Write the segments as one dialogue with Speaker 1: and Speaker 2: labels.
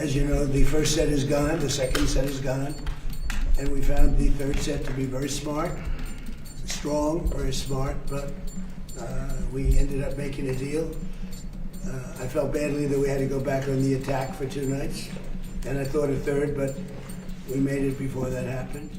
Speaker 1: As you know, the first set is gone, the second set is gone, and we found the third set to be very smart, strong, very smart, but we ended up making a deal. I felt badly that we had to go back on the attack for 2 nights, and I thought a third, but we made it before that happened.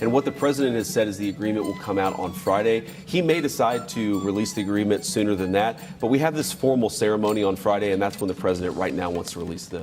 Speaker 2: And what the president has said is the agreement will come out on Friday. He may decide to release the agreement sooner than that, but we have this formal ceremony on Friday, and that's when the president right now wants to release the.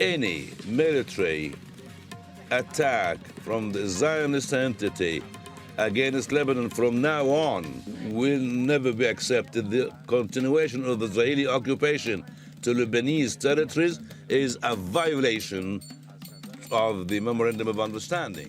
Speaker 3: Any military attack from the Zionist entity against Lebanon from now on will never be accepted. The continuation of the Israeli occupation to Lebanese territories is a violation of the Memorandum of Understanding.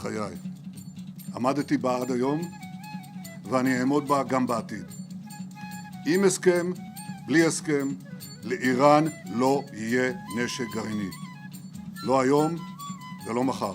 Speaker 4: חיי, עמדתי בה עד היום ואני אעמוד בה גם בעתיד. עם הסכם, בלי הסכם, לאיראן לא יהיה נשק גרעיני. לא היום ולא מחר.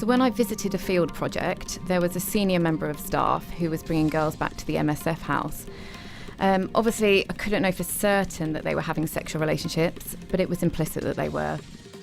Speaker 5: So when I visited a field project, there was a senior member of staff who was bringing girls back to the MSF house. Obviously, I couldn't know for certain that they were having sexual relationships, but it was implicit that they were.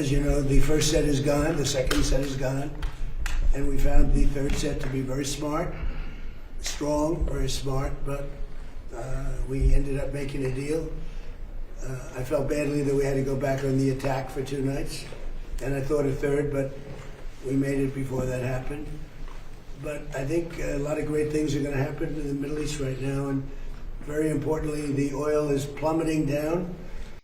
Speaker 1: As you know, the first set is gone, the second set is gone, and we found the third set to be very smart, strong, very smart, but we ended up making a deal. I felt badly that we had to go back on the attack for 2 nights, and I thought a third, but we made it before that happened. But I think a lot of great things are going to happen in the Middle East right now, and very importantly, the oil is plummeting down.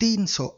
Speaker 6: $300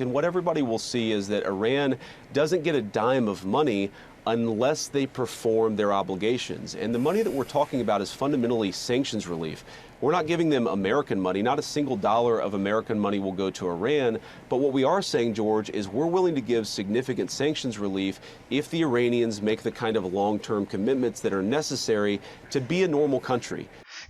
Speaker 2: And what everybody will see is that Iran doesn't get a dime of money unless they perform their obligations. And the money that we're talking about is fundamentally sanctions relief. We're not giving them American money. Not a single dollar of American money will go to Iran. But what we are saying, George, is we're willing to give significant sanctions relief if the Iranians make the kind of long-term commitments that are necessary to be a normal country.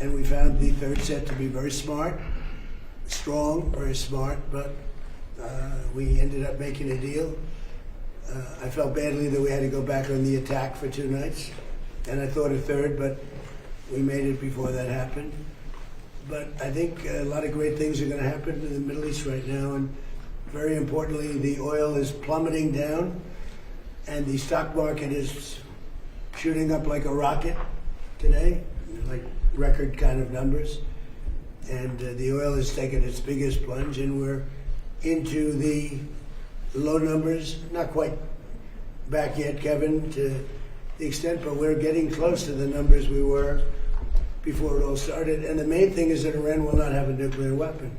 Speaker 1: And we found the third set to be very smart, strong, very smart, but we ended up making a deal. I felt badly that we had to go back on the attack for 2 nights, and I thought a third, but we made it before that happened. But I think a lot of great things are going to happen in the Middle East right now, and very importantly, the oil is plummeting down, and the stock market is shooting up like a rocket today, like record kind of numbers, and the oil has taken its biggest plunge, and we're into the low numbers, not quite back yet, Kevin, to the extent, but we're getting close to the numbers we were before it all started, and the main thing is that Iran will not have a nuclear weapon.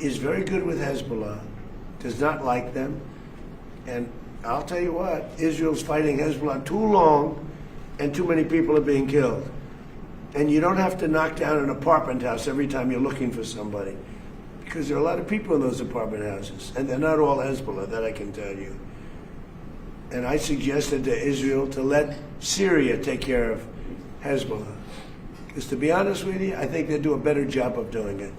Speaker 1: Is very good with Hezbollah, does not like them, and I'll tell you what, Israel's fighting Hezbollah too long and too many people are being killed. And you don't have to knock down an apartment house every time you're looking for somebody, because there are a lot of people in those apartment houses, and they're not all Hezbollah, that I can tell you. And I suggested to Israel to let Syria take care of Hezbollah. Because to be honest with you, I think they do a better job of doing it.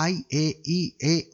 Speaker 6: IAEA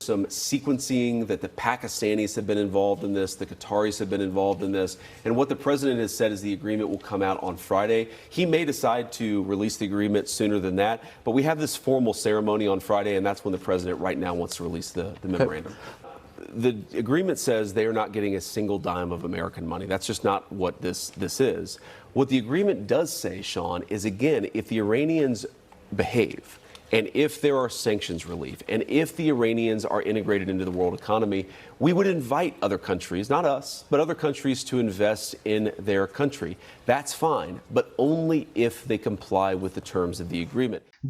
Speaker 2: Some sequencing that the Pakistanis have been involved in this, the Qataris have been involved in this, and what the president has said is the agreement will come out on Friday. He may decide to release the agreement sooner than that, but we have this formal ceremony on Friday, and that's when the president right now wants to release the memorandum. The agreement says they are not getting a single dime of American money. That's just not what this is. What the agreement does say, Sean, is again, if the Iranians behave, and if there are sanctions relief, and if the Iranians are integrated into the world economy, we would invite other countries, not us, but other countries to invest in their country. That's fine, but only if they comply with the terms of the agreement.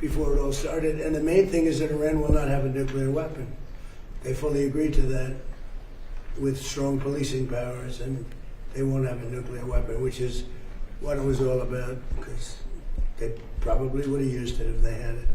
Speaker 1: Before it all started, and the main thing is that Iran will not have a nuclear weapon. They fully agreed to that with strong policing powers, and they won't have a nuclear weapon, which is what it was all about, because they probably would have used it if they had it.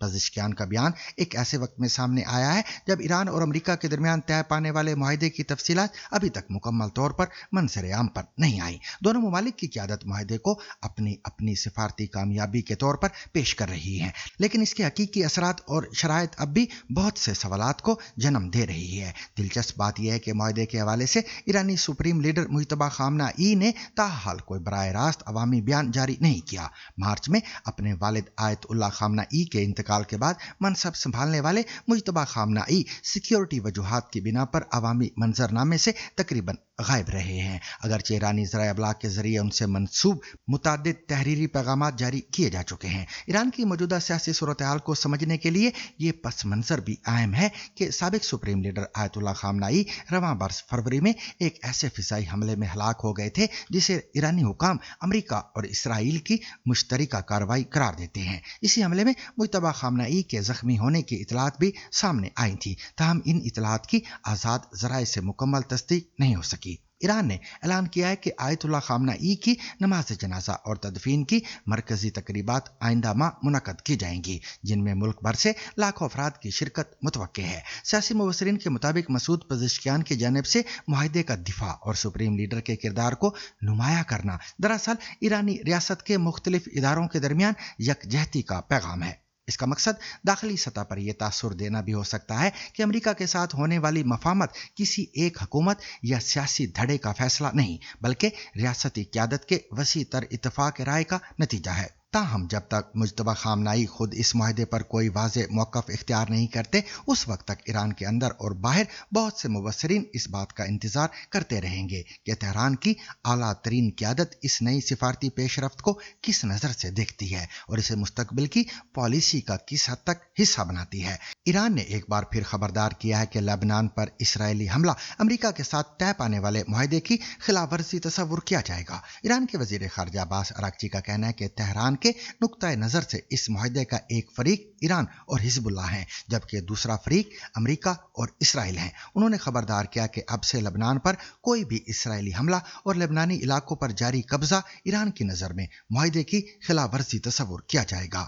Speaker 6: Pezeshkian کا بیان ایک ایسے وقت میں سامنے آیا ہے جب ایران اور امریکہ کے درمیان طے پانے والے معاہدے کی تفصیلات ابھی تک مکمل طور پر منظر عام پر نہیں آئی۔ دونوں ممالک کی قیادت معاہدے کو اپنی سفارتی کامیابی کے طور پر پیش کر رہی ہے، لیکن اس کے حقیقی اثرات اور شرائط اب بھی بہت سے سوالات کو جنم دے رہی ہے۔ دلچسپ بات یہ ہے کہ معاہدے کے حوالے سے ایرانی سپریم لیڈر مجتبی خامنہ ای نے تاحال کوئی براہ راست عوامی بیان جاری نہیں کیا۔ مارچ میں اپنے والد آیت اللہ خامنہ ای کے انتقال کے بعد منصب سنبھالنے والے مجتبی خامنہ ای سیکیورٹی وجوہات کی بنا پر عوامی منظرنامے سے تقریباً غائب رہے ہیں، اگرچہ ایرانی ذرائع ابلاغ کے ذریعے ان سے منسوب متعدد تحریری پیغامات جاری کیے جا چکے ہیں۔ ایران کی موجودہ سیاسی صورتحال کو سمجھنے کے لیے یہ پس منظر بھی اہم ہے کہ سابق سپریم لیڈر آیت اللہ خامنہ ای رواں برس فروری میں ایک ایسے فضائی حملے میں ہلاک ہو گئے تھے جسے ایرانی حکام امریکہ اور اسرائیل کی مشترکہ کارروائی قرار دیتے ہیں۔ اسی حملے میں مجتبی خامنہ ای کے زخمی ہونے کی اطلاعات بھی سامنے آئی تھی، تاہم ان اطلاعات کی آزاد ذرائع سے مکمل تصدیق نہیں ہو سکی۔ ایران نے اعلان کیا ہے کہ آیت اللہ خامنہ ای کی نماز جنازہ اور تدفین کی مرکزی تقریبات آئندہ ماہ منعقد کی جائیں گی، جن میں ملک بھر سے لاکھوں افراد کی شرکت متوقع ہے۔ سیاسی مبصرین کے مطابق مسعود پزشکیان کی جانب سے معاہدے کا دفاع اور سپریم لیڈر کے کردار کو نمایاں کرنا دراصل ایرانی ریاست کے مختلف اداروں کے درمیان یکجہتی کا پیغام ہے۔ اس کا مقصد داخلی سطح پر یہ تاثر دینا بھی ہو سکتا ہے کہ امریکہ کے ساتھ ہونے والی مفاہمت کسی ایک حکومت یا سیاسی دھڑے کا فیصلہ نہیں، بلکہ ریاستی قیادت کے وسیع تر اتفاق رائے کا نتیجہ ہے۔ تاہم جب تک مجتبی خامنہ ای خود اس معاہدے پر کوئی واضح موقف اختیار نہیں کرتے، اس وقت تک ایران کے اندر اور باہر بہت سے مبصرین اس بات کا انتظار کرتے رہیں گے کہ تہران کی اعلیٰ ترین قیادت اس نئی سفارتی پیش رفت کو کس نظر سے دیکھتی ہے اور اسے مستقبل کی پالیسی کا کس حد تک حصہ بناتی ہے۔ ایران نے ایک بار پھر خبردار کیا ہے کہ لبنان پر اسرائیلی حملہ امریکہ کے ساتھ طے پانے والے معاہدے کی خلاف ورزی تصور کیا جائے گا۔ ایران کے وزیر خارجہ عباس اراغچی کا کہنا ہے کہ تہران کے نقطۂ نظر سے اس معاہدے کا ایک فریق ایران اور حزب اللہ ہیں، جبکہ دوسرا فریق امریکہ اور اسرائیل ہیں۔ انہوں نے خبردار کیا کہ اب سے لبنان پر کوئی بھی اسرائیلی حملہ اور لبنانی علاقوں پر جاری قبضہ ایران کی نظر میں معاہدے کی خلاف ورزی تصور کیا جائے گا۔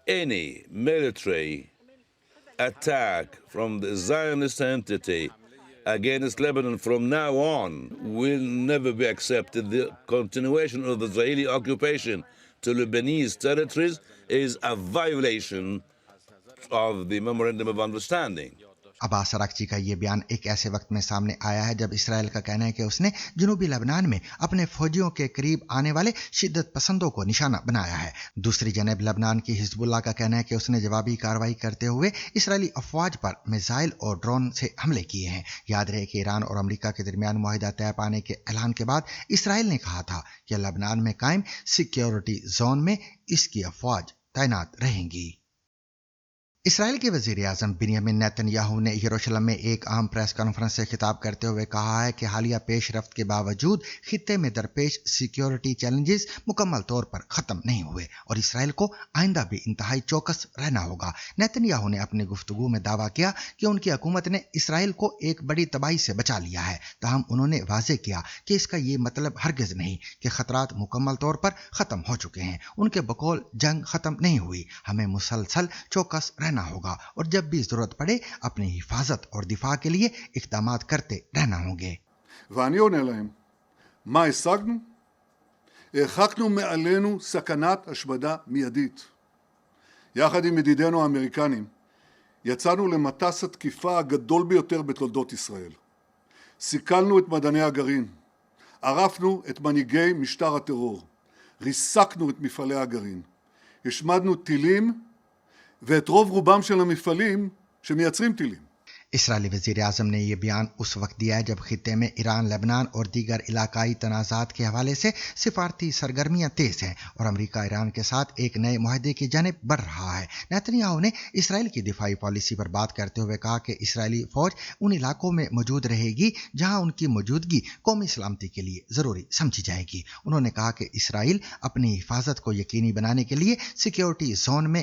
Speaker 3: Any military attack from the Zionist entity against Lebanon from now on will never be accepted. The continuation of the Israeli occupation to Lebanese territories is a violation of the Memorandum of Understanding.
Speaker 6: عباس اراغچی کا یہ بیان ایک ایسے وقت میں سامنے آیا ہے جب اسرائیل کا کہنا ہے کہ اس نے جنوبی لبنان میں اپنے فوجیوں کے قریب آنے والے شدت پسندوں کو نشانہ بنایا ہے۔ دوسری جانب لبنان کی حزب اللہ کا کہنا ہے کہ اس نے جوابی کارروائی کرتے ہوئے اسرائیلی افواج پر میزائل اور ڈرون سے حملے کیے ہیں۔ یاد رہے کہ ایران اور امریکہ کے درمیان معاہدہ طے پانے کے اعلان کے بعد اسرائیل نے کہا تھا کہ لبنان میں قائم سیکیورٹی زون میں اس کی افواج تعینات رہیں گی۔ اسرائیل کے وزیر اعظم بنیامین نیتن یاہو نے یروشلم میں ایک اہم پریس کانفرنس سے خطاب کرتے ہوئے کہا ہے کہ حالیہ پیش رفت کے باوجود خطے میں درپیش سیکیورٹی چیلنجز مکمل طور پر ختم نہیں ہوئے اور اسرائیل کو آئندہ بھی انتہائی چوکس رہنا ہوگا۔ نیتن یاہو نے اپنی گفتگو میں دعویٰ کیا کہ ان کی حکومت نے اسرائیل کو ایک بڑی تباہی سے بچا لیا ہے، تاہم انہوں نے واضح کیا کہ اس کا یہ مطلب ہرگز نہیں کہ خطرات مکمل طور پر ختم ہو چکے ہیں۔ ان کے بقول جنگ ختم نہیں ہوئی، ہمیں مسلسل چوکس رہنا ہوگا اور جب بھی ضرورت پڑے اپنی حفاظت اور دفاع کے لیے اقدامات کرتے رہنا ہوں گے۔
Speaker 4: ואני עונה להם, מה השגנו? הרחקנו מעלינו סכנת השמדה מיידית. יחד עם ידידינו האמריקנים, יצאנו למטס התקיפה הגדול ביותר בתולדות ישראל. סיכלנו את מדעני הגרעין, ערפנו את מנהיגי משטר הטרור, ריסקנו את מפעלי הגרעין, השמדנו טילים ואת רוב רובם של המפעלים שמייצרים טילים.
Speaker 6: اسرائیلی وزیر اعظم نے یہ بیان اس وقت دیا ہے جب خطے میں ایران، لبنان اور دیگر علاقائی تنازعات کے حوالے سے سفارتی سرگرمیاں تیز ہیں اور امریکہ ایران کے ساتھ ایک نئے معاہدے کی جانب بڑھ رہا ہے۔ نیتن یاہو نے اسرائیل کی دفاعی پالیسی پر بات کرتے ہوئے کہا کہ اسرائیلی فوج ان علاقوں میں موجود رہے گی جہاں ان کی موجودگی قومی سلامتی کے لیے ضروری سمجھی جائے گی۔ انہوں نے کہا کہ اسرائیل اپنی حفاظت کو یقینی بنانے کے لیے سیکیورٹی زون میں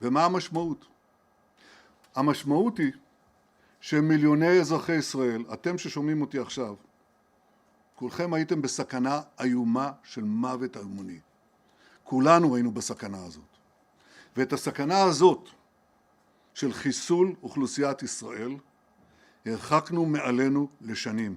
Speaker 4: ומה המשמעות? המשמעות היא שמיליוני אזרחי ישראל, אתם ששומעים אותי עכשיו, כולכם הייתם בסכנה איומה של מוות המוני. כולנו היינו בסכנה הזאת. ואת הסכנה הזאת של חיסול אוכלוסיית ישראל הרחקנו מעלינו לשנים.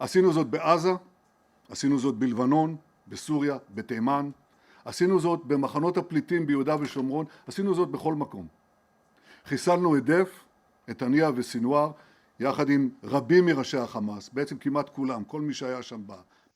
Speaker 4: עשינו זאת בעזה, עשינו זאת בלבנון, בסוריה, בתימן, עשינו זאת במחנות הפליטים ביהודה ושומרון, עשינו זאת בכל מקום. חיסלנו הדף, את הנייה וסינואר, יחד עם רבים מראשי החמאס, בעצם כמעט כולם, כל מי שהיה שם בא.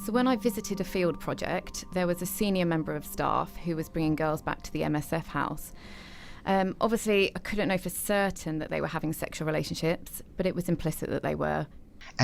Speaker 5: So when I visited a field project, there was a senior member of staff who was bringing girls back to the MSF house. Obviously, I couldn't know for certain that they were having sexual relationships, but it was implicit that they were.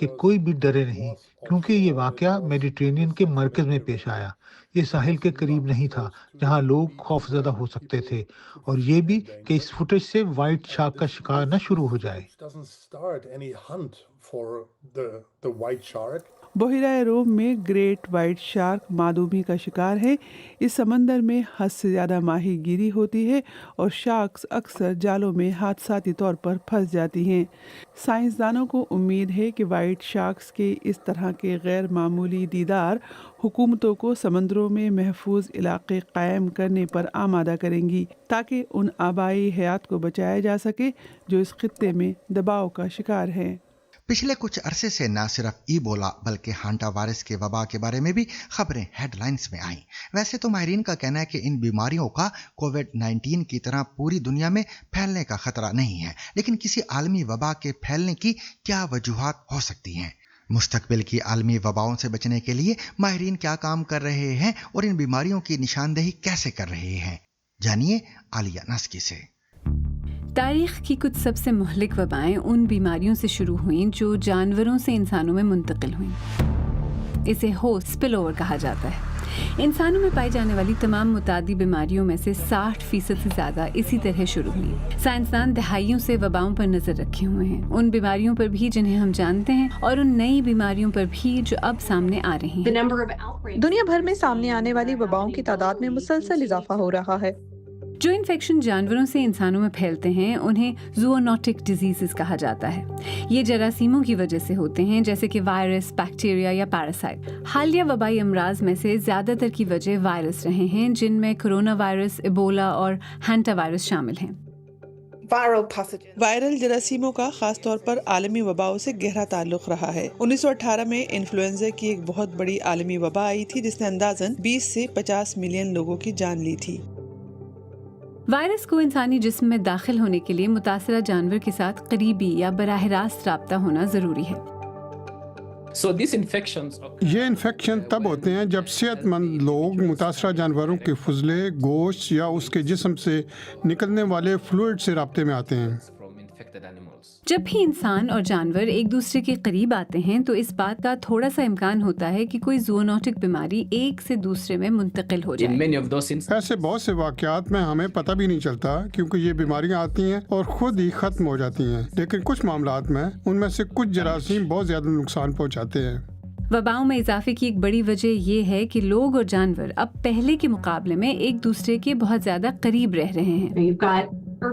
Speaker 7: کہ کوئی بھی ڈرے نہیں، کیونکہ یہ واقعہ Mediterranean کے مرکز میں پیش آیا۔ یہ ساحل کے قریب نہیں تھا جہاں لوگ خوفزدہ ہو سکتے تھے، اور یہ بھی کہ اس فوٹیج سے وائٹ شارک کا شکار نہ شروع ہو جائے۔
Speaker 8: بحیرہ روم میں گریٹ وائٹ شارک معدومی کا شکار ہے۔ اس سمندر میں حد سے زیادہ ماہی گیری ہوتی ہے اور شارکس اکثر جالوں میں حادثاتی طور پر پھنس جاتی ہیں۔ سائنسدانوں کو امید ہے کہ وائٹ شارکس کے اس طرح کے غیر معمولی دیدار حکومتوں کو سمندروں میں محفوظ علاقے قائم کرنے پر آمادہ کریں گی تاکہ ان آبائی حیات کو بچایا جا سکے جو اس خطے میں دباؤ کا شکار ہیں۔
Speaker 6: پچھلے کچھ عرصے سے نہ صرف ایبولا بلکہ ہانٹا وائرس کے وبا کے بارے میں بھی خبریں ہیڈ لائنز میں آئیں۔ ویسے تو ماہرین کا کہنا ہے کہ ان بیماریوں کا کووڈ-19 کی طرح پوری دنیا میں پھیلنے کا خطرہ نہیں ہے، لیکن کسی عالمی وبا کے پھیلنے کی کیا وجوہات ہو سکتی ہیں؟ مستقبل کی عالمی وباؤں سے بچنے کے لیے ماہرین کیا کام کر رہے ہیں اور ان بیماریوں کی نشاندہی کیسے کر رہے ہیں؟ جانیے عالیہ نسکی سے۔
Speaker 9: تاریخ کی کچھ سب سے مہلک وبائیں ان بیماریوں سے شروع ہوئیں جو جانوروں سے انسانوں میں منتقل ہوئیں۔ اسے ہوسٹ سپل اوور کہا جاتا ہے۔ انسانوں میں پائی جانے والی تمام متعدی بیماریوں میں سے 60% سے زیادہ اسی طرح شروع ہوئیں۔ سائنسدان دہائیوں سے وباؤں پر نظر رکھے ہوئے ہیں، ان بیماریوں پر بھی جنہیں ہم جانتے ہیں اور ان نئی بیماریوں پر بھی جو اب سامنے آ رہی ہیں۔
Speaker 10: دنیا بھر میں سامنے آنے والی وباؤں کی تعداد میں مسلسل اضافہ ہو رہا ہے۔
Speaker 9: جو انفیکشن جانوروں سے انسانوں میں پھیلتے ہیں انہیں زوونوٹک ڈیزیزز کہا جاتا ہے۔ یہ جراثیموں کی وجہ سے ہوتے ہیں، جیسے کہ وائرس، بیکٹیریا یا پیراسائٹ۔ حالیہ وبائی امراض میں سے زیادہ تر کی وجہ وائرس رہے ہیں، جن میں کرونا وائرس، ایبولا اور ہانٹا وائرس شامل ہیں۔
Speaker 8: وائرل جراثیموں کا خاص طور پر عالمی وباؤں سے گہرا تعلق رہا ہے۔ 1918 میں انفلوئنزا کی ایک بہت بڑی عالمی وبا آئی تھی جس نے اندازاً 20 سے 50 ملین لوگوں کی جان لی تھی۔
Speaker 9: وائرس کو انسانی جسم میں داخل ہونے کے لیے متاثرہ جانور کے ساتھ قریبی یا براہ راست رابطہ ہونا ضروری ہے۔
Speaker 11: یہ انفیکشن تب ہوتے ہیں جب صحت مند لوگ متاثرہ جانوروں کے فضلے، گوشت یا اس کے جسم سے نکلنے والے فلوئڈ سے رابطے میں آتے ہیں۔
Speaker 9: جب بھی انسان اور جانور ایک دوسرے کے قریب آتے ہیں تو اس بات کا تھوڑا سا امکان ہوتا ہے کہ کوئی زوونوٹک بیماری ایک سے دوسرے میں منتقل ہو جائے۔
Speaker 11: ایسے بہت سے واقعات میں ہمیں پتہ بھی نہیں چلتا کیونکہ یہ بیماریاں آتی ہیں اور خود ہی ختم ہو جاتی ہیں، لیکن کچھ معاملات میں ان میں سے کچھ جراثیم بہت زیادہ نقصان پہنچاتے ہیں۔
Speaker 9: وباؤں میں اضافے کی ایک بڑی وجہ یہ ہے کہ لوگ اور جانور اب پہلے کے مقابلے میں ایک دوسرے کے بہت زیادہ قریب رہ رہے ہیں۔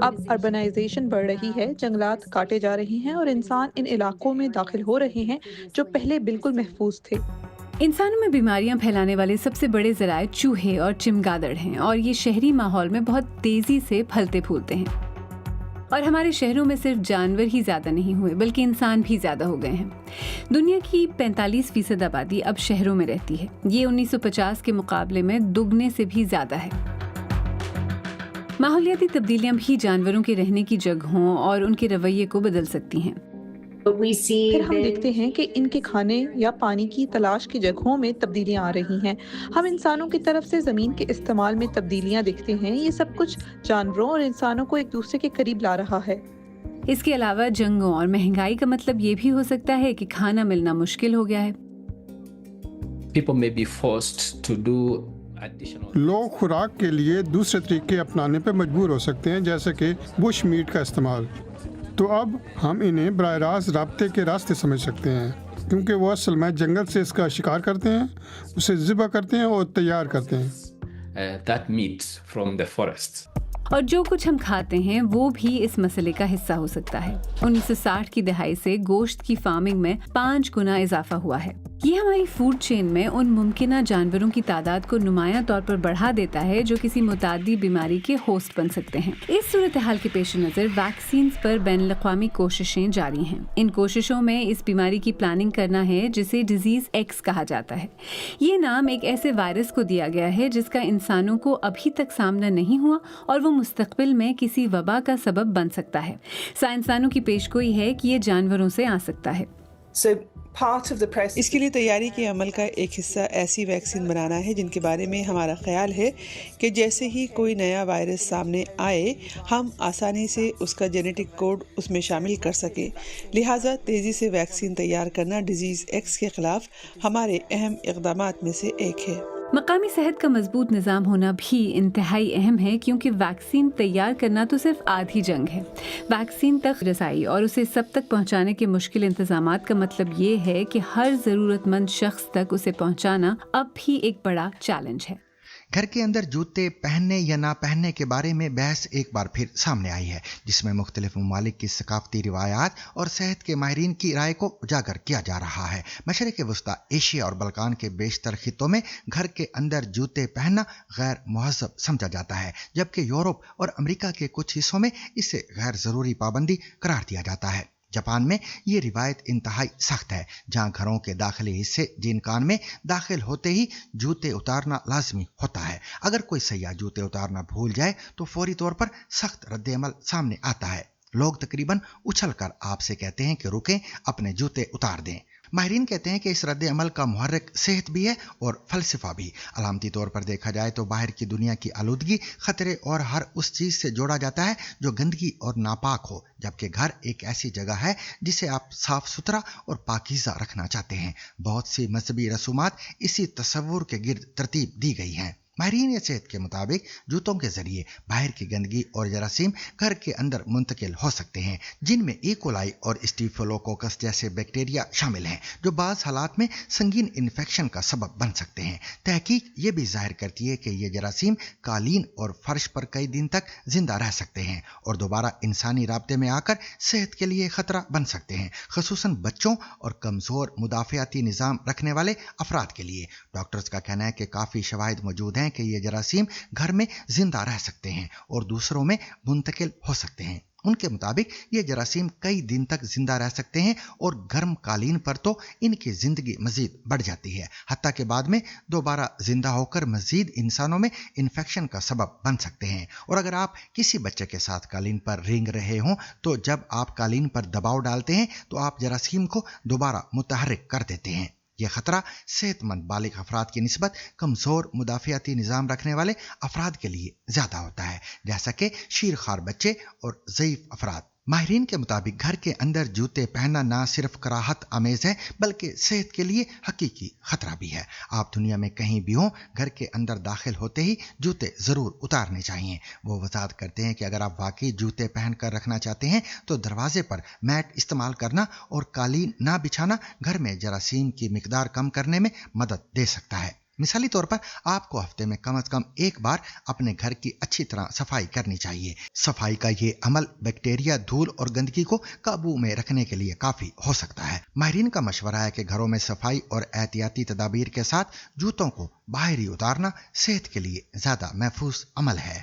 Speaker 10: اب اربنائزیشن بڑھ رہی ہے، جنگلات کاٹے جا رہے ہیں اور انسان ان علاقوں میں داخل ہو رہے ہیں جو پہلے بالکل محفوظ تھے۔
Speaker 9: انسانوں میں بیماریاں پھیلانے والے سب سے بڑے ذرائع چوہے اور چمگادڑ ہیں، اور یہ شہری ماحول میں بہت تیزی سے پھلتے پھولتے ہیں۔ اور ہمارے شہروں میں صرف جانور ہی زیادہ نہیں ہوئے بلکہ انسان بھی زیادہ ہو گئے ہیں۔ دنیا کی 45% آبادی اب شہروں میں رہتی ہے۔ یہ 1950 کے مقابلے میں دگنے سے بھی زیادہ ہے۔ ماحولیاتی تبدیلیاں بھی جانوروں کے رہنے کی جگہوں اور ان کے رویے کو بدل سکتی ہیں۔
Speaker 10: پھر ہم دیکھتے ہیں کہ ان کے کھانے یا پانی کی تلاش کی جگہوں میں تبدیلیاں آ رہی ہیں۔ ہم انسانوں کی طرف سے زمین کے استعمال میں تبدیلیاں دیکھتے ہیں۔ یہ سب کچھ جانوروں اور انسانوں کو ایک دوسرے کے قریب لا رہا ہے۔
Speaker 9: اس کے علاوہ جنگوں اور مہنگائی کا مطلب یہ بھی ہو سکتا ہے کہ کھانا ملنا مشکل ہو گیا ہے۔
Speaker 11: لوگ خوراک کے لیے دوسرے طریقے اپنانے پہ مجبور ہو سکتے ہیں، جیسے کہ بش میٹ کا استعمال۔ تو اب ہم انہیں براہ راست رابطے کے راستے سمجھ سکتے ہیں، کیونکہ وہ اصل میں جنگل سے اس کا شکار کرتے ہیں، اسے ذبح کرتے ہیں اور تیار کرتے ہیں۔
Speaker 9: اور جو کچھ ہم کھاتے ہیں وہ بھی اس مسئلے کا حصہ ہو سکتا ہے۔ 1960 کی دہائی سے گوشت کی فارمنگ میں 5 گنا اضافہ ہوا ہے۔ یہ ہماری فوڈ چین میں ان ممکنہ جانوروں کی تعداد کو نمایاں طور پر بڑھا دیتا ہے جو کسی متعدی بیماری کے ہوسٹ بن سکتے ہیں۔ اس صورتحال کے پیش نظر ویکسینز پر بین الاقوامی کوششیں جاری ہیں۔ ان کوششوں میں اس بیماری کی پلاننگ کرنا ہے جسے ڈیزیز ایکس کہا جاتا ہے۔ یہ نام ایک ایسے وائرس کو دیا گیا ہے جس کا انسانوں کو ابھی تک سامنا نہیں ہوا اور وہ مستقبل میں کسی وبا کا سبب بن سکتا ہے۔ سائنسدانوں کی پیشگوئی ہے کہ یہ جانوروں سے آ سکتا ہے۔
Speaker 8: اس کے لیے تیاری کے عمل کا ایک حصہ ایسی ویکسین بنانا ہے جن کے بارے میں ہمارا خیال ہے کہ جیسے ہی کوئی نیا وائرس سامنے آئے ہم آسانی سے اس کا جینیٹک کوڈ اس میں شامل کر سکیں. لہٰذا تیزی سے ویکسین تیار کرنا ڈیزیز ایکس کے خلاف ہمارے اہم اقدامات میں سے ایک ہے.
Speaker 9: مقامی صحت کا مضبوط نظام ہونا بھی انتہائی اہم ہے کیونکہ ویکسین تیار کرنا تو صرف آدھی جنگ ہے. ویکسین تک رسائی اور اسے سب تک پہنچانے کے مشکل انتظامات کا مطلب یہ ہے کہ ہر ضرورت مند شخص تک اسے پہنچانا اب بھی ایک بڑا چیلنج ہے.
Speaker 6: گھر کے اندر جوتے پہننے یا نہ پہننے کے بارے میں بحث ایک بار پھر سامنے آئی ہے، جس میں مختلف ممالک کی ثقافتی روایات اور صحت کے ماہرین کی رائے کو اجاگر کیا جا رہا ہے. مشرق وسطی ایشیا اور بلکان کے بیشتر خطوں میں گھر کے اندر جوتے پہننا غیر مہذب سمجھا جاتا ہے، جبکہ یورپ اور امریکہ کے کچھ حصوں میں اسے غیر ضروری پابندی قرار دیا جاتا ہے. جاپان میں یہ روایت انتہائی سخت ہے، جہاں گھروں کے داخلی حصے جینکان میں داخل ہوتے ہی جوتے اتارنا لازمی ہوتا ہے. اگر کوئی سیاح جوتے اتارنا بھول جائے تو فوری طور پر سخت رد عمل سامنے آتا ہے. لوگ تقریباً اچھل کر آپ سے کہتے ہیں کہ رکیں، اپنے جوتے اتار دیں. ماہرین کہتے ہیں کہ اس رد عمل کا محرک صحت بھی ہے اور فلسفہ بھی. علامتی طور پر دیکھا جائے تو باہر کی دنیا کی آلودگی، خطرے اور ہر اس چیز سے جوڑا جاتا ہے جو گندگی اور ناپاک ہو، جبکہ گھر ایک ایسی جگہ ہے جسے آپ صاف ستھرا اور پاکیزہ رکھنا چاہتے ہیں. بہت سی مذہبی رسومات اسی تصور کے گرد ترتیب دی گئی ہیں. ماہرین صحت کے مطابق جوتوں کے ذریعے باہر کی گندگی اور جراثیم گھر کے اندر منتقل ہو سکتے ہیں، جن میں ای کولائی اور اسٹیفلوکوکس جیسے بیکٹیریا شامل ہیں، جو بعض حالات میں سنگین انفیکشن کا سبب بن سکتے ہیں. تحقیق یہ بھی ظاہر کرتی ہے کہ یہ جراثیم قالین اور فرش پر کئی دن تک زندہ رہ سکتے ہیں اور دوبارہ انسانی رابطے میں آ کر صحت کے لیے خطرہ بن سکتے ہیں، خصوصاً بچوں اور کمزور مدافعتی نظام رکھنے والے افراد کے لیے. ڈاکٹرز کا کہنا ہے کہ کافی شواہد موجود ہیں کہ یہ جراثیم گھر میں زندہ رہ سکتے ہیں اور دوسروں میں منتقل ہو سکتے ہیں. ان کے مطابق یہ جراثیم کئی دن تک زندہ رہ سکتے ہیں اور گرم قالین پر تو ان کی زندگی مزید بڑھ جاتی ہے، حتیٰ کہ بعد میں دوبارہ زندہ ہو کر مزید انسانوں میں انفیکشن کا سبب بن سکتے ہیں. اور اگر آپ کسی بچے کے ساتھ قالین پر رینگ رہے ہوں تو جب آپ قالین پر دباؤ ڈالتے ہیں تو آپ جراثیم کو دوبارہ متحرک کر دیتے ہیں. یہ خطرہ صحت مند بالغ افراد کی نسبت کمزور مدافعتی نظام رکھنے والے افراد کے لیے زیادہ ہوتا ہے، جیسا کہ شیرخوار بچے اور ضعیف افراد. ماہرین کے مطابق گھر کے اندر جوتے پہننا نہ صرف کراہت آمیز ہے بلکہ صحت کے لیے حقیقی خطرہ بھی ہے. آپ دنیا میں کہیں بھی ہوں، گھر کے اندر داخل ہوتے ہی جوتے ضرور اتارنے چاہیے. وہ وضاحت کرتے ہیں کہ اگر آپ واقعی جوتے پہن کر رکھنا چاہتے ہیں تو دروازے پر میٹ استعمال کرنا اور قالین نہ بچھانا گھر میں جراثیم کی مقدار کم کرنے میں مدد دے سکتا ہے. مثالی طور پر آپ کو ہفتے میں کم از کم ایک بار اپنے گھر کی اچھی طرح صفائی کرنی چاہیے. صفائی کا یہ عمل بیکٹیریا، دھول اور گندگی کو قابو میں رکھنے کے لیے کافی ہو سکتا ہے. ماہرین کا مشورہ ہے کہ گھروں میں صفائی اور احتیاطی تدابیر کے ساتھ جوتوں کو باہر ہی اتارنا صحت کے لیے زیادہ محفوظ عمل ہے.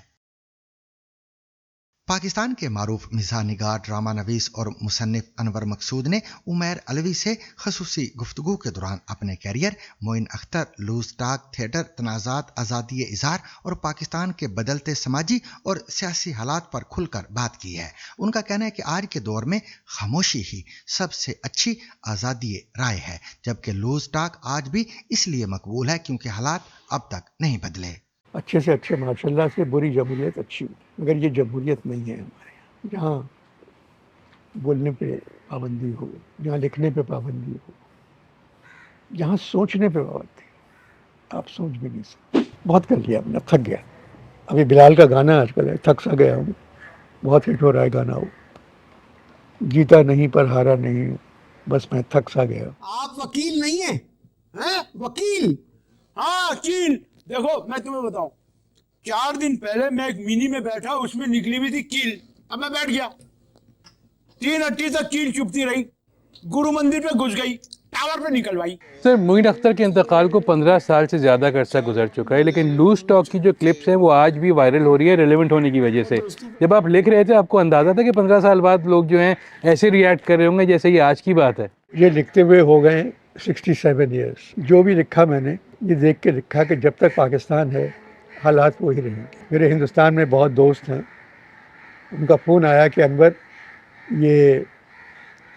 Speaker 6: پاکستان کے معروف مزاح نگار، ڈرامہ نویس اور مصنف انور مقصود نے عمیر علوی سے خصوصی گفتگو کے دوران اپنے کیریئر، معین اختر، لوز ٹاک، تھیٹر، تنازعات، آزادی اظہار اور پاکستان کے بدلتے سماجی اور سیاسی حالات پر کھل کر بات کی ہے. ان کا کہنا ہے کہ آج کے دور میں خاموشی ہی سب سے اچھی آزادی رائے ہے، جبکہ لوز ٹاک آج بھی اس لیے مقبول ہے کیونکہ حالات اب تک نہیں بدلے.
Speaker 12: اچھے سے اچھے ماشاء اللہ سے بری جمہوریت اچھی مگر یہ جمہوریت نہیں ہے ہمارے یہاں، جہاں بولنے پہ پابندی ہو، جہاں لکھنے پہ پابندی ہو، جہاں سوچنے پہ پابندی ہو. آپ سوچ بھی نہیں سکتے. بہت کر لیا ہم نے، تھک گیا. ابھی بلال کا گانا آج کل ہے، تھک سا گیا ہوں، بہت ہٹ ہو رہا ہے گانا. وہ جیتا نہیں پر ہارا نہیں، بس میں تھک سا گیا.
Speaker 13: آپ وکیل نہیں ہیں؟ وکیل؟ ہاں کیل. دیکھو میں تمہیں بتاؤں، 4 دن پہلے میں ایک مینی میں بیٹھا، اس میں نکلی ہوئی تھی کیل. اب میں بیٹھ گیا، 3 اٹھی تک کیل چپتی رہی، گرو مندر پہ گھس گئی، ٹاور پہ نکلوائی.
Speaker 14: سر معین اختر کے انتقال کو 15 سال سے زیادہ کا عرصہ گزر چکا ہے، لیکن لوز ٹاک کی جو کلپس ہیں وہ آج بھی وائرل ہو رہی ہے ریلیونٹ ہونے کی وجہ سے. جب آپ لکھ رہے تھے آپ کو اندازہ تھا کہ 15 سال بعد لوگ جو ہیں ایسے ریئیکٹ کر رہے ہوں گے جیسے یہ آج کی بات ہے؟
Speaker 12: یہ لکھتے ہوئے ہو گئے 67 ایئرس. جو بھی لکھا میں نے یہ دیکھ کے لکھا کہ جب تک پاکستان ہے حالات وہی رہیں. میرے ہندوستان میں بہت دوست ہیں، ان کا فون آیا کہ انور یہ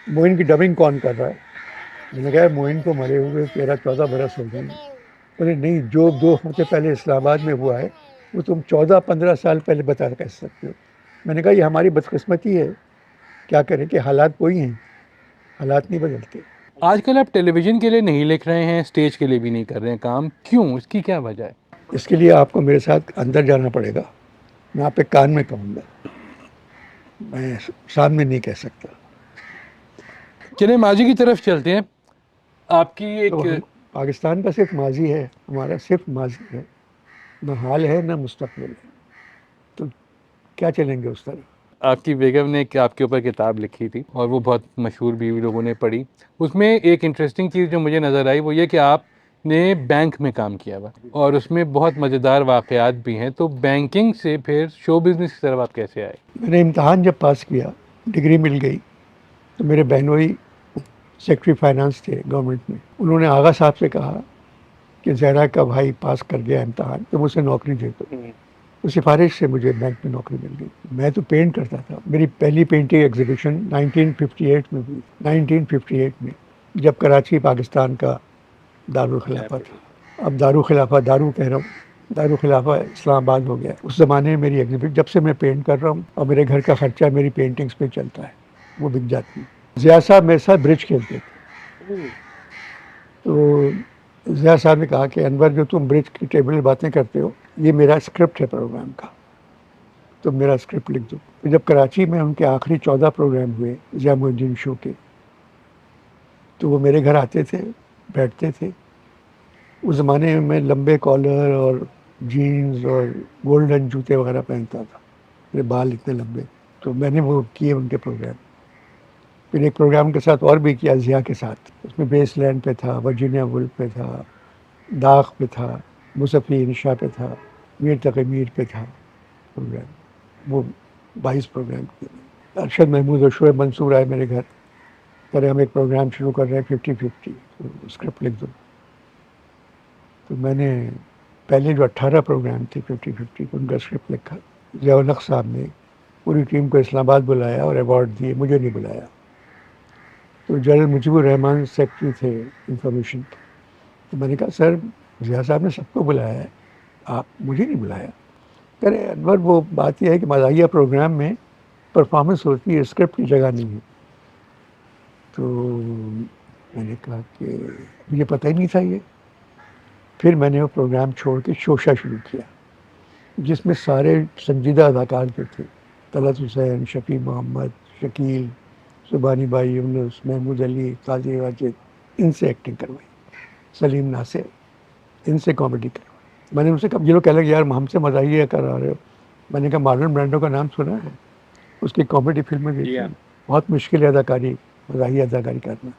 Speaker 12: معین کی ڈبنگ کون کر رہا ہے؟ میں نے کہا موئن کو مرے ہوئے 13-14 برس ہو گئے. بولے نہیں، جو 2 ہفتے پہلے اسلام آباد میں ہوا ہے وہ تم 14-15 سال پہلے بتا کہہ سکتے ہو. میں نے کہا یہ ہماری بدقسمتی ہے، کیا کریں کہ حالات وہی ہیں، حالات نہیں بدلتے.
Speaker 14: آج کل آپ ٹیلی ویژن کے لیے نہیں لکھ رہے ہیں، اسٹیج کے لیے بھی نہیں کر رہے ہیں کام، کیوں؟ اس کی کیا وجہ ہے؟
Speaker 12: اس کے لیے آپ کو میرے ساتھ اندر جانا پڑے گا. میں آپ کے کان میں کہوں گا، میں سامنے نہیں کہہ سکتا.
Speaker 14: چلیں ماضی کی طرف چلتے ہیں. آپ کی ایک
Speaker 12: پاکستان کا صرف ماضی ہے، ہمارا صرف ماضی ہے، نہ حال ہے نہ مستقبل ہے. تو کیا چلیں گے اس طرح؟
Speaker 14: آپ کی بیگم نے آپ کے اوپر کتاب لکھی تھی اور وہ بہت مشہور بھی لوگوں نے پڑھی. اس میں ایک انٹرسٹنگ چیز جو مجھے نظر آئی وہ یہ کہ آپ نے بینک میں کام کیا ہوا اور اس میں بہت مزیدار واقعات بھی ہیں. تو بینکنگ سے پھر شو بزنس کی طرف آپ کیسے آئے؟
Speaker 12: میں نے امتحان جب پاس کیا، ڈگری مل گئی، تو میرے بہنوئی سیکٹری فائنانس تھے گورنمنٹ میں. انہوں نے آغا صاحب سے کہا کہ زہرا کا بھائی پاس کر گیا امتحان تو مجھے نوکری دے دو. تو سفارش سے مجھے بینک میں نوکری مل گئی. میں تو پینٹ کرتا تھا. میری پہلی پینٹنگ ایگزیبیشن 1958 میں ہوئی. 1958 میں جب کراچی پاکستان کا دارالخلافہ تھا. اب دارالخلافہ دارو کہہ رہا ہوں، دارالخلافہ اسلام آباد ہو گیا. اس زمانے میں میری ایگزیبیشن جب سے میں پینٹ کر رہا ہوں اور میرے گھر کا خرچہ میری پینٹنگز پہ چلتا ہے، وہ بک جاتی ہے. ضیاء صاحب میرے ساتھ برج کھیلتے تھے. تو ضیاء صاحب نے کہا کہ انور جو تم برج کی ٹیبل میں باتیں کرتے ہو یہ میرا اسکرپٹ ہے پروگرام کا، تم میرا اسکرپٹ لکھ دو. جب کراچی میں ان کے آخری 14 پروگرام ہوئے ضیاء محی الدین شو کے، تو وہ میرے گھر آتے تھے، بیٹھتے تھے. اس زمانے میں میں لمبے کالر اور جینز اور گولڈن جوتے وغیرہ پہنتا تھا، میرے بال اتنے لمبے. تو میں نے وہ کیے ان کے پروگرام. پھر ایک پروگرام کے ساتھ اور بھی کیا ضیاء کے ساتھ. اس میں بیس لینڈ پہ تھا، ورجینیا وولف پہ تھا، داغ پہ تھا، مصفی انشا پہ تھا، میر تقی میر پہ تھا پروگرام. وہ 22 پروگرام کیے. ارشد محمود اور شعیب منصور آئے میرے گھر، کہہ رہے ہم ایک پروگرام شروع کر رہے ہیں 50-50، اسکرپٹ لکھ دو. تو میں نے پہلے جو 18 پروگرام تھے 50-50 ان کا اسکرپٹ لکھا. ضیاء الحق صاحب نے پوری ٹیم کو اسلام آباد بلایا اور ایوارڈ دیے، مجھے نہیں بلایا. تو جنرل مجیب الرحمان سیکرٹری تھے انفارمیشن. تو میں نے کہا سر ضیاء صاحب نے سب کو بلایا ہے، آپ مجھے نہیں بلایا. کہہ رہے انور وہ بات یہ ہے کہ مزاحیہ پروگرام میں پرفارمنس ہوتی ہے، اسکرپٹ کی جگہ نہیں ہے. تو میں نے کہا کہ مجھے پتہ ہی نہیں تھا یہ. پھر میں نے وہ پروگرام چھوڑ کے شوشا شروع کیا جس میں سارے سنجیدہ اداکار جو تھے، طلعت حسین، شفیع محمد، شکیل، سبحانی بائی، یونس، محمود علی، قاضی واجد، ان سے ایکٹنگ کروائی. سلیم ناصر، ان سے کامیڈی کروائی. میں نے ان سے کہا، یہ لوگ کہہ لگے یار ہم سے مزاحیہ کرا رہے ہو. میں نے کہا مارلن برانڈو کا نام سنا ہے؟ اس کی کامیڈی فلمیں دیکھی، بہت مشکل ہے اداکاری، مزاحیہ اداکاری کرنا.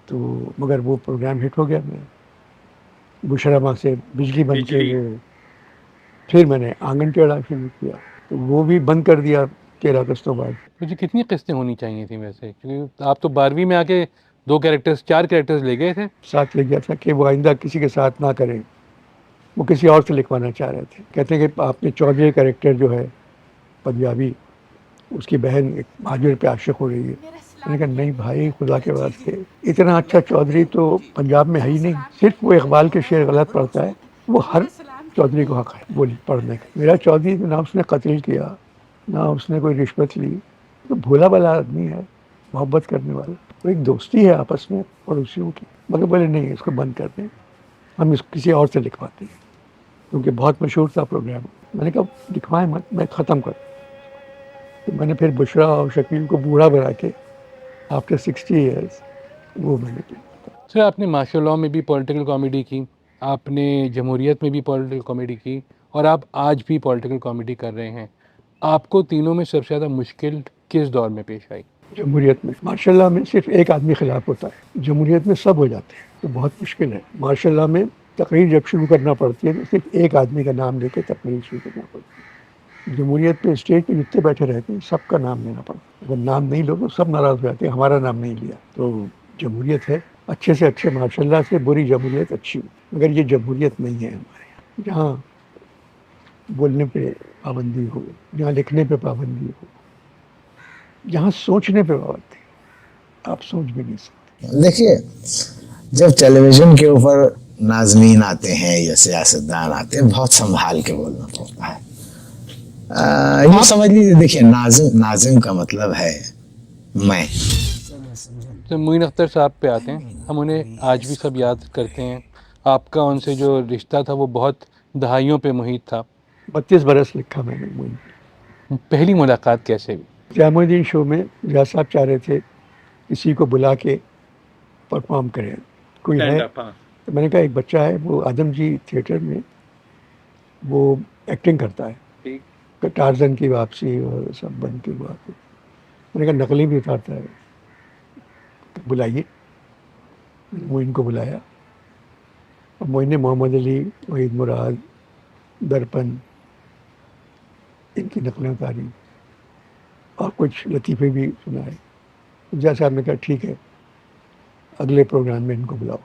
Speaker 12: تو مگر وہ پروگرام ہٹ ہو گیا. میں بشرا ماں سے بجلی بن کے وہ، پھر میں نے آنگن ٹیڑھا شروع کیا تو وہ بھی بند کر دیا 13 اگستوں بعد.
Speaker 14: مجھے کتنی قسطیں ہونی چاہیے تھیں ویسے؟ کیونکہ آپ تو 12ویں میں آ کے 4 کریکٹرز لے گئے تھے.
Speaker 12: ساتھ لے گیا تھا کہ وہ آئندہ کسی کے ساتھ نہ کریں. وہ کسی اور سے لکھوانا چاہ رہے تھے. کہتے ہیں کہ آپ نے چودھری کریکٹر جو ہے پنجابی، اس کی بہن ایک مہاجر پہ عاشق ہو رہی ہے. میں نے کہا نہیں بھائی خدا کے واسطے، اتنا اچھا چودھری تو پنجاب میں ہے ہی نہیں. صرف وہ اقبال کے شعر غلط پڑھتا ہے، وہ ہر چودھری کو حق ہے بولی پڑھنے کا. میرا چودھری نہ اس نے قتل کیا، نہ اس نے کوئی رشوت لی. تو بھولا بھلا آدمی ہے، محبت کرنے والا. وہ ایک دوستی ہے آپس میں پڑوسیوں کی. مگر بولے نہیں اس کو بند کر دیں، ہم اس کو کسی اور سے لکھواتے ہیں کیونکہ بہت مشہور تھا پروگرام. میں نے کہا لکھوائیں مت، میں ختم کر. تو میں نے پھر بشرا اور شکیل کو بوڑھا بنا کے آفٹر 60 ایئرس وہ میں نے.
Speaker 14: سر آپ نے مارشل لاء میں بھی پولیٹیکل کامیڈی کی، آپ نے جمہوریت میں بھی پولیٹیکل کامیڈی کی، اور آپ آج بھی پولیٹیکل کامیڈی کر رہے ہیں. آپ کو تینوں میں سب سے زیادہ مشکل کس دور میں پیش آئی؟
Speaker 12: جمہوریت میں. مارشل لاء میں صرف ایک آدمی خلاف ہوتا ہے، جمہوریت میں سب ہو جاتے ہیں تو بہت مشکل ہے. مارشل لاء میں تقریر جب شروع کرنا پڑتی ہے تو صرف ایک آدمی کا نام لے کے تقریر شروع کرنا پڑتی ہے. جمہوریت پہ اسٹیج پہ جتنے بیٹھے رہتے ہیں سب کا نام لینا پڑتا ہے. اگر نام نہیں لو تو سب ناراض ہو جاتے ہیں، ہمارا نام نہیں لیا. تو جمہوریت ہے، اچھے سے اچھے ماشاء اللہ سے بری جمہوریت اچھی ہو، مگر یہ جمہوریت نہیں ہے ہمارے یہاں، جہاں بولنے پہ پابندی ہو، جہاں لکھنے پہ پابندی ہو، جہاں سوچنے پہ پابندی. آپ سوچ بھی نہیں سکتے.
Speaker 15: دیکھیے جب ٹیلی ویژن کے اوپر ناظمین آتے ہیں یا سیاستدان آتے ہیں بہت سنبھال کے بولنا پڑتا ہے. یہ سمجھ لیجیے دیکھیے ناظم کا مطلب ہے میں.
Speaker 14: معین اختر صاحب پہ آتے ہیں. ہم انہیں آج بھی سب یاد کرتے ہیں. آپ کا ان سے جو رشتہ تھا وہ بہت دہائیوں پہ محیط تھا.
Speaker 12: 32 برس لکھا میں نے معین.
Speaker 14: پہلی ملاقات کیسے ہوئی؟
Speaker 12: جامع الدین شو میں ریاض صاحب چاہ رہے تھے کسی کو بلا کے پرفارم کریں. کوئی ہے تو میں نے کہا ایک بچہ ہے وہ آدم جی تھیٹر میں وہ ایکٹنگ کرتا ہے, ٹارزن کی واپسی اور سب بن کی واپسی. میں نے کہا نقلی بھی اتارتا ہے, بلائیے. معین کو بلایا اور معین نے محمد علی, وحید مراد, درپن ان کی نقلیں اتاری اور کچھ لطیفے بھی سنائے. جیسا آپ نے کہا ٹھیک ہے اگلے پروگرام میں ان کو بلاؤ.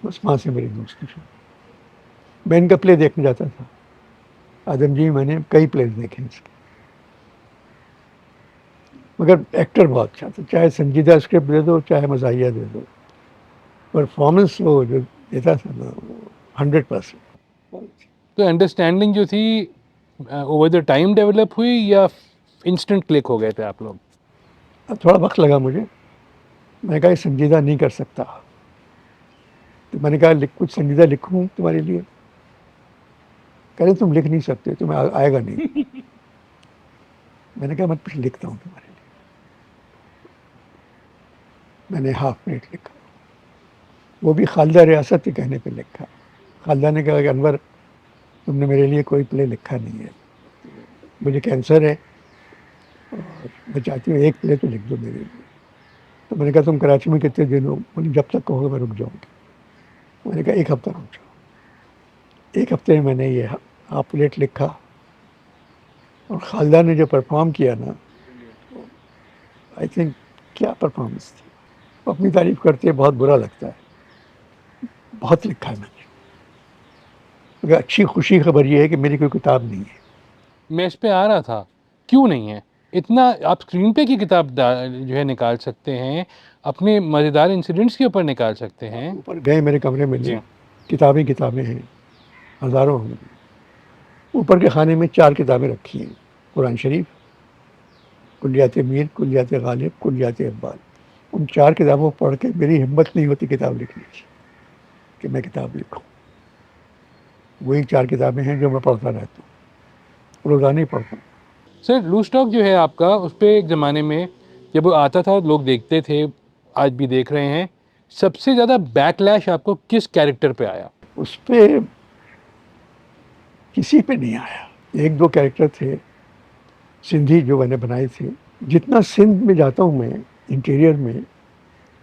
Speaker 12: بس وہاں سے میری دوستی شروع. میں ان کا پلے دیکھنے جاتا تھا. آدم جی میں نے کئی پلیز دیکھے اس کے, مگر ایکٹر بہت اچھا تھا. چاہے سنجیدہ اسکرپٹ دے دو چاہے مزاحیہ دے دو, پرفارمنس وہ جو دیتا تھا نا 100%.
Speaker 14: تو انڈرسٹینڈنگ جو تھی اوور دا ٹائم ڈیولپ ہوئی یا انسٹنٹ کلک ہو گئے تھے آپ لوگ؟
Speaker 12: تھوڑا وقت لگا مجھے. میں نے کہا یہ سنجیدہ نہیں کر سکتا, تو میں نے کہا کچھ سنجیدہ لکھوں تمہارے لیے. کہہ رہے تم لکھ نہیں سکتے, تمہیں آئے گا نہیں. میں نے کہا میں کچھ لکھتا ہوں تمہارے لیے. میں نے ہاف منٹ لکھا, وہ بھی خالدہ ریاست کے کہنے پہ لکھا. خالدہ نے کہا کہ انور تم نے میرے لیے کوئی پلے لکھا نہیں ہے, مجھے کینسر ہے اور میں چاہتی ہوں ایک پلے تو لکھ دو میرے لیے. تو میں نے کہا تم کراچی میں کتنے دن ہو؟ بولے جب تک کہو گے میں رک جاؤں گی. میں نے کہا ایک ہفتہ رک جاؤ. ایک ہفتے میں میں نے یہ ہاف پلیٹ لکھا اور خالدہ نے جو پرفارم کیا نا, آئی تھنک کیا پرفارمنس تھی. اپنی تعریف کرتے ہیں بہت برا لگتا ہے. بہت لکھا ہے میں نے, مگر اچھی خوشی خبر یہ ہے کہ میری کوئی کتاب نہیں ہے.
Speaker 14: میں اس پہ آ رہا تھا, کیوں نہیں ہے؟ اتنا آپ اسکرین پہ کی کتاب جو ہے نکال سکتے ہیں, اپنے مزیدار انسیڈنٹس کے اوپر نکال سکتے ہیں.
Speaker 12: اوپر گئے میرے کمرے میں
Speaker 14: جی.
Speaker 12: کتابیں ہیں ہزاروں ہیں. اوپر کے خانے میں 4 کتابیں رکھی ہیں, قرآن شریف, کلیات میر, کلیات غالب, کلیات اقبال. ان 4 کتابوں پڑھ کے میری ہمت نہیں ہوتی کتاب لکھنے کی کہ میں کتاب لکھوں. وہی 4 کتابیں ہیں جو میں پڑھتا رہتا ہوں, روزانہ ہی پڑھتا ہوں.
Speaker 14: سر لوز ٹاک جو ہے آپ کا, اس پہ ایک زمانے میں جب وہ آتا تھا لوگ دیکھتے تھے, آج بھی دیکھ رہے ہیں. سب سے زیادہ بیک لیش آپ کو کس کیریکٹر پہ آیا؟
Speaker 12: اس پہ کسی پہ نہیں آیا. 1-2 کیریکٹر تھے سندھی جو میں نے بنائے تھے. جتنا سندھ میں جاتا ہوں میں انٹیریر میں,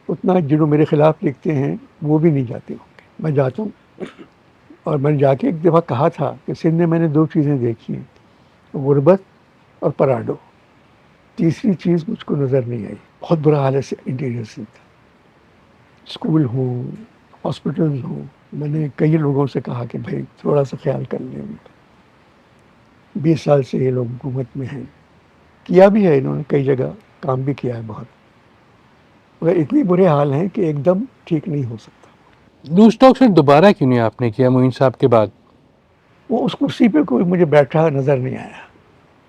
Speaker 12: اتنا جنہوں میرے خلاف لکھتے ہیں وہ بھی نہیں جاتے ہوں گے. میں جاتا ہوں اور میں نے جا کے ایک دفعہ کہا تھا کہ سندھ میں نے 2 چیزیں دیکھی ہیں, غربت اور پراڈو. تیسری چیز مجھ کو نظر نہیں آئی. بہت برا حال ہے انٹیریئر سندھ. اسکول ہوں, ہاسپٹلز ہوں. میں نے کئی لوگوں سے کہا کہ بھائی تھوڑا سا خیال کر لیں ان کا. 20 سال سے یہ لوگ حکومت میں ہیں, کیا بھی ہے انہوں نے, کئی جگہ کام بھی کیا ہے بہت, مگر اتنی برے حال ہیں کہ ایک دم ٹھیک نہیں ہو سکتا.
Speaker 14: لوز ٹاک سے دوبارہ کیوں نہیں آپ نے کیا معین صاحب کے بعد؟
Speaker 12: وہ اس کرسی پہ کوئی مجھے بیٹھا نظر نہیں آیا.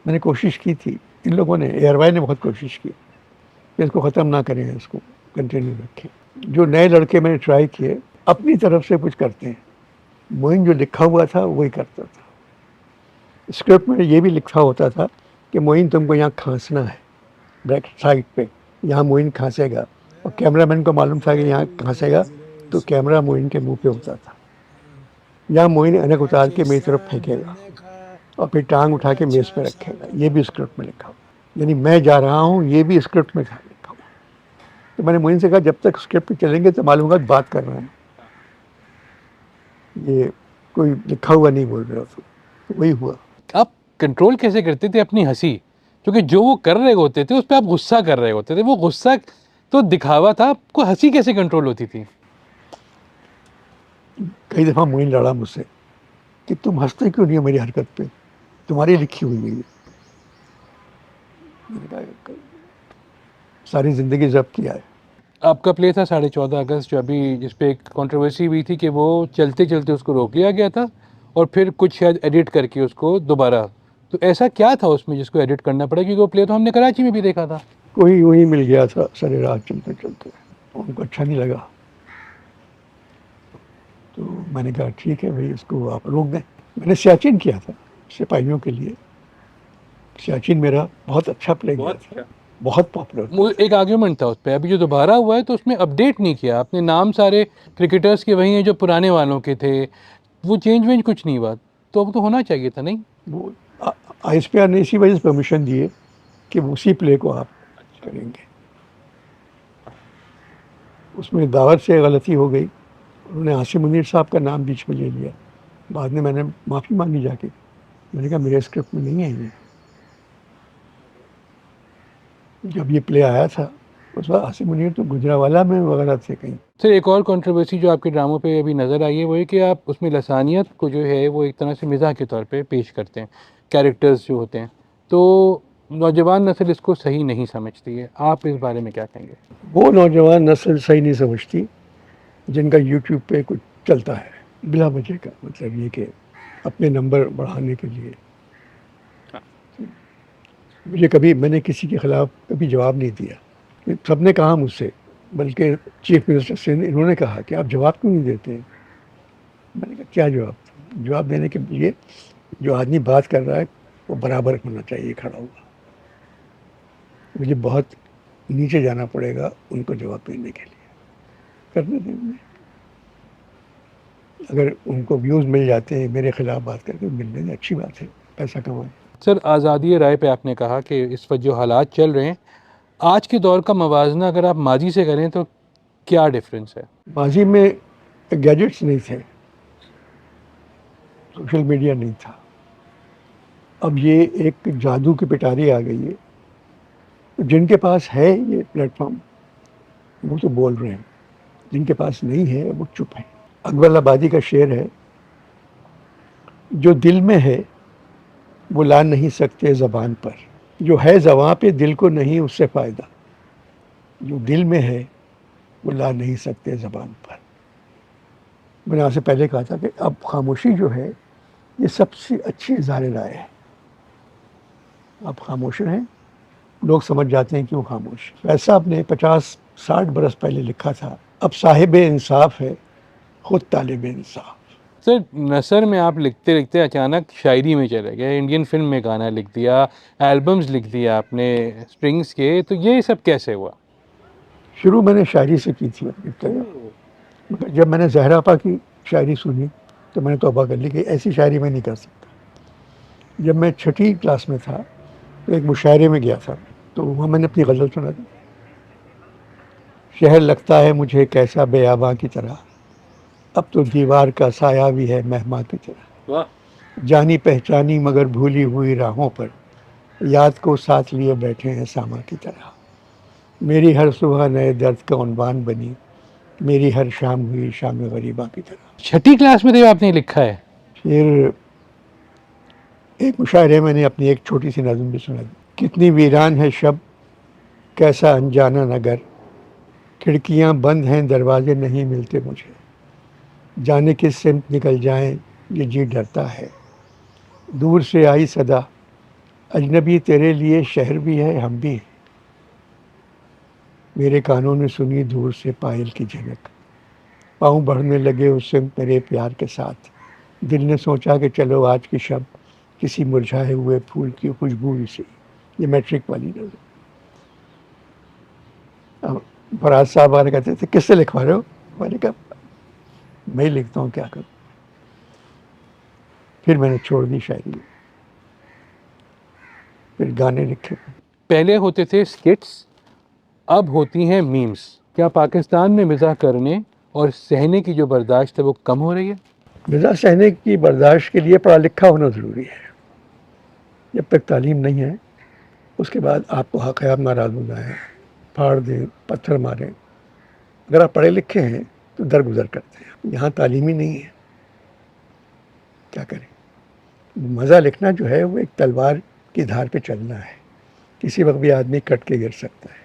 Speaker 12: میں نے کوشش کی تھی, ان لوگوں نے, ایئر وائی نے بہت کوشش کی کہ اس کو ختم نہ کریں, اس کو کنٹینیو رکھیں. جو نئے لڑکے میں نے ٹرائی کیے اپنی طرف سے کچھ کرتے ہیں. معین جو لکھا ہوا تھا وہی کرتا تھا. اسکرپٹ میں یہ بھی لکھا ہوتا تھا کہ معین تم کو یہاں کھانسنا ہے, بیک سائڈ پہ یہاں معین کھانسے گا, اور کیمرہ مین کو معلوم تھا کہ یہاں کھانسے گا تو کیمرہ معین کے منہ پہ ہوتا تھا. یہاں معین انک اتار کے میری طرف پھینکے گا اور پھر ٹانگ اٹھا کے میز پہ رکھے گا. یہ بھی اسکرپٹ میں لکھا ہوا, یعنی میں جا رہا ہوں, یہ بھی اسکرپٹ میں لکھا ہوا. تو میں نے معین سے کہا جب تک اسکرپٹ پہ چلیں گے تو معلوم ہوگا بات کر رہے ہیں, یہ کوئی لکھا ہوا نہیں بول رہا. تو وہی ہوا.
Speaker 14: آپ کنٹرول کیسے کرتے تھے اپنی ہنسی؟ کیونکہ جو وہ کر رہے ہوتے تھے اس پہ آپ غصہ کر رہے ہوتے تھے. وہ غصہ تو دکھاوا تھا, آپ کو ہنسی کیسے کنٹرول ہوتی تھی؟
Speaker 12: کئی دفعہ معین لڑا مجھ سے کہ تم ہنستے کیوں نہیں ہو میری حرکت پہ, تمہاری لکھی ہوئی ہے. میں نے کہا ساری زندگی ضبط کیا ہے.
Speaker 14: آپ کا پلے تھا 14.5 اگست جو ابھی جس پہ ایک کنٹروورسی ہوئی تھی کہ وہ چلتے چلتے اس کو روک لیا گیا تھا اور پھر کچھ شاید ایڈٹ کر کے اس کو دوبارہ، تو ایسا کیا تھا اس میں جس کو ایڈٹ کرنا پڑا؟ کیونکہ وہ پلے تو ہم نے کراچی میں بھی دیکھا تھا.
Speaker 12: کوئی وہی مل گیا تھا سر رات چلتے چلتے، ان کو اچھا نہیں لگا، تو میں نے کہا ٹھیک ہے بھائی اس کو آپ روک دیں. میں نے سیاچن کیا تھا سپاہیوں کے لیے، سیاچن میرا بہت اچھا پلے گیا تھا، بہت پاپولر.
Speaker 14: ایک آرگیومنٹ تھا اس پہ، ابھی جو دوبارہ ہوا ہے تو اس میں اپڈیٹ نہیں کیا آپ نے، نام سارے کرکٹرز کے وہی ہیں جو پرانے والوں کے تھے، وہ چینج وینج کچھ نہیں ہوا، تو اب تو ہونا چاہیے تھا نہیں؟
Speaker 12: وہ آئی ایس پی آر نے اسی وجہ سے پرمیشن دیے کہ اسی پلے کو آپ کریں گے. اس میں دعوت سے غلطی ہو گئی، انہوں نے عاصم منیر صاحب کا نام بیچ میں لے لیا. بعد میں نے معافی مانگی جا کے، میں نے کہا میرے اسکرپٹ میں نہیں ہے یہ. جب یہ پلے آیا تھا اس وقت عاصم منیر تو گجراوالا میں وغیرہ تھے کہیں.
Speaker 14: سر ایک اور کنٹروورسی جو آپ کے ڈراموں پہ ابھی نظر آئی ہے وہ ہے کہ آپ اس میں لسانیت کو جو ہے وہ ایک طرح سے مزاح کے طور پہ پیش کرتے ہیں، کیریکٹرز جو ہوتے ہیں، تو نوجوان نسل اس کو صحیح نہیں سمجھتی ہے، آپ اس بارے میں کیا کہیں گے؟
Speaker 12: وہ نوجوان نسل صحیح نہیں سمجھتی جن کا یوٹیوب پہ کچھ چلتا ہے بلا وجہ کا، مطلب یہ کہ اپنے نمبر بڑھانے کے لیے. مجھے کبھی، میں نے کسی کے خلاف کبھی جواب نہیں دیا، سب نے کہا مجھ سے، بلکہ چیف منسٹر سے انہوں نے کہا کہ آپ جواب کیوں نہیں دیتے ہیں؟ میں نے کہا کیا جواب دینے کے لیے جو آدمی بات کر رہا ہے وہ برابر ہونا چاہیے کھڑا ہوا. مجھے بہت نیچے جانا پڑے گا ان کو جواب دینے کے لیے. کرنے دیں انہیں، اگر ان کو ویوز مل جاتے ہیں میرے خلاف بات کر کے ملنے دیں، اچھی بات ہے، پیسہ کمائیں.
Speaker 14: سر آزادی رائے پہ آپ نے کہا کہ اس وقت جو حالات چل رہے ہیں، آج کے دور کا موازنہ اگر آپ ماضی سے کریں تو کیا ڈفرینس ہے؟
Speaker 12: ماضی میں گیجٹس نہیں تھے، سوشل میڈیا نہیں تھا، اب یہ ایک جادو کی پٹاری آ گئی ہے. جن کے پاس ہے یہ پلیٹ فارم وہ تو بول رہے ہیں، جن کے پاس نہیں ہے وہ چپ ہیں. اکبر آبادی کا شعر ہے، جو دل میں ہے وہ لا نہیں سکتے زبان پر، جو ہے زبان پہ دل کو نہیں اس سے فائدہ. جو دل میں ہے وہ لا نہیں سکتے زبان پر. میں نے آپ سے پہلے کہا تھا کہ اب خاموشی جو ہے یہ سب سے اچھی اظہار رائے ہے. اب خاموش ہیں، لوگ سمجھ جاتے ہیں کیوں خاموش. فیض صاحب نے 50-60 برس پہلے لکھا تھا، اب صاحب انصاف ہے خود طالب انصاف.
Speaker 14: سر نثر میں آپ لکھتے لکھتے اچانک شاعری میں چلے گئے، انڈین فلم میں گانا لکھ دیا، البمز لکھ دیا آپ نے اسٹرنگز کے، تو یہ سب کیسے ہوا؟
Speaker 12: شروع میں نے شاعری سے کی تھی ابتدا، مگر جب میں نے زہرا آپا کی شاعری سنی تو میں نے توبہ کر لی کہ ایسی شاعری میں نہیں کر سکتا. جب میں 6ٹھی کلاس میں تھا تو ایک مشاعرے میں گیا تھا، تو وہاں میں نے اپنی غزل سنا دی. شہر لگتا ہے مجھے کیسا بیاباں کی طرح، اب تو دیوار کا سایہ بھی ہے مہماں کی طرح. جانی پہچانی مگر بھولی ہوئی راہوں پر، یاد کو ساتھ لیے بیٹھے ہیں ساما کی طرح. میری ہر صبح نئے درد کا عنوان بنی، میری ہر شام ہوئی شام غریباں کی طرح.
Speaker 14: 6ٹھی کلاس میں تو آپ نے لکھا ہے؟
Speaker 12: پھر ایک مشاعرے میں نے اپنی ایک چھوٹی سی نظم بھی سنا دی. کتنی ویران ہے شب کیسا انجانا نگر، کھڑکیاں بند ہیں دروازے نہیں ملتے مجھے، جانے کس سمت نکل جائیں یہ جی ڈرتا ہے. دور سے آئی صدا اجنبی تیرے لیے شہر بھی ہے ہم بھی ہیں، میرے کانوں نے سنی دور سے پائل کی جھنک، پاؤں بڑھنے لگے اس سمت میرے پیار کے ساتھ. دل نے سوچا کہ چلو آج کی شب کسی مرجھائے ہوئے پھول کی خوشبو ہی سے. یہ میٹرک والی نظر. فراز صاحب آنے کہتے تھے کس سے لکھوا رہے ہو؟ میں نے کہا میں ہی لکھتا ہوں، کیا کروں. پھر میں نے چھوڑ دی شاعری، پھر گانے لکھے.
Speaker 14: پہلے ہوتے تھے سکٹس، اب ہوتی ہیں میمز. کیا پاکستان میں مزاح کرنے اور سہنے کی جو برداشت ہے وہ کم ہو رہی ہے؟
Speaker 12: مزاح سہنے کی برداشت کے لیے پڑھا لکھا ہونا ضروری ہے. جب تک تعلیم نہیں ہے اس کے بعد آپ کو حق آپ ناراض ہو جائیں، پھاڑ دیں، پتھر ماریں. اگر آپ پڑھے لکھے ہیں تو درگزر کرتے ہیں. یہاں تعلیم ہی نہیں ہے، کیا کریں. مزاح لکھنا جو ہے وہ ایک تلوار کی دھار پہ چلنا ہے، کسی وقت بھی آدمی کٹ کے گر سکتا ہے.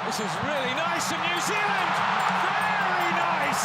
Speaker 16: This is really nice for New Zealand. Very nice.